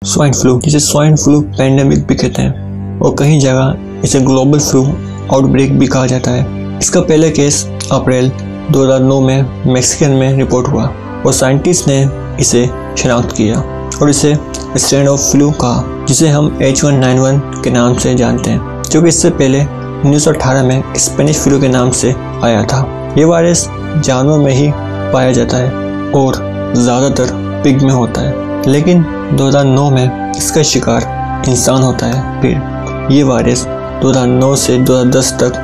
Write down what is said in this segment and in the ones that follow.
Swine flu, जिसे swine flu pandemic भी कहते हैं और कहीं जगह इसे ग्लोबल फ्लू आउटब्रेक भी कहा जाता है। इसका पहला केस अप्रैल 2009 में मैक्सिकन में रिपोर्ट हुआ और साइंटिस्ट ने इसे शनाख्त किया और इसे स्ट्रेन ऑफ फ्लू कहा, जिसे हम H1N1 के नाम से जानते हैं, जो कि इससे पहले 1918 में स्पेनिश फ्लू के नाम से आया था। ये वायरस जानवरों में ही पाया जाता है और ज़्यादातर पिग में होता है, लेकिन 2009 में इसका शिकार इंसान होता है। फिर ये वायरस 2009 से 2010 तक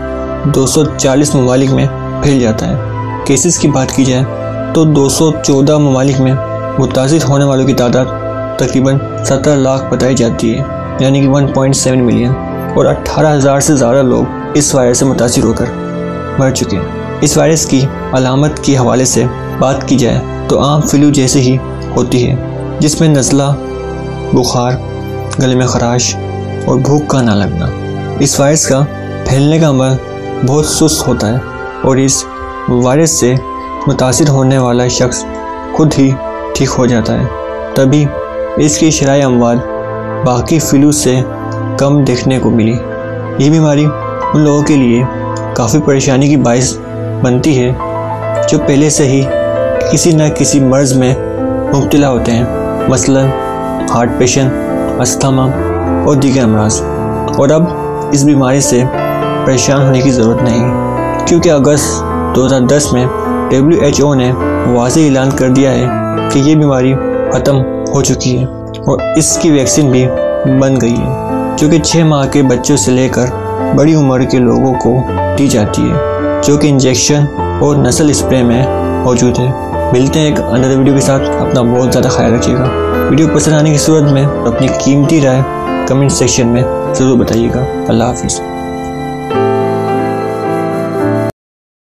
240 ममालिक में फैल जाता है। केसेस की बात की जाए तो 214 ममालिक में मुतासिर होने वालों की तादाद तकरीबन 17 लाख बताई जाती है, यानी कि 1.7 मिलियन, और 18,000 से ज़्यादा लोग इस वायरस से मुतासिर होकर मर चुके हैं। इस वायरस की अलामत के हवाले से बात की जाए तो आम फ्लू जैसे ही होती है, जिसमें नज़ला, बुखार, गले में खराश और भूख का ना लगना। इस वायरस का फैलने का अमल बहुत सुस्त होता है और इस वायरस से मुतासिर होने वाला शख्स खुद ही ठीक हो जाता है। तभी इसकी शरह अमवात बाकी फ्लू से कम देखने को मिली। ये बीमारी उन लोगों के लिए काफ़ी परेशानी की बाइस बनती है जो पहले से ही किसी न किसी मर्ज़ में मुब्तला होते हैं, मसलन हार्ट पेशेंट, अस्थमा और दीगर अमराज। और अब इस बीमारी से परेशान होने की ज़रूरत नहीं, क्योंकि अगस्त 2010 में WHO ने वाज़ेह ऐलान कर दिया है कि ये बीमारी ख़त्म हो चुकी है और इसकी वैक्सीन भी बन गई है, जो कि 6 माह के बच्चों से लेकर बड़ी उम्र के लोगों को दी जाती है, जो कि इंजेक्शन और नस्ल स्प्रे में मौजूद है। मिलते हैं एक अनदर वीडियो के साथ। अपना बहुत ज़्यादा ख्याल रखिएगा। वीडियो पसंद आने की सूरत में अपनी कीमती राय कमेंट सेक्शन में ज़रूर बताइएगा। अल्लाह हाफिज़।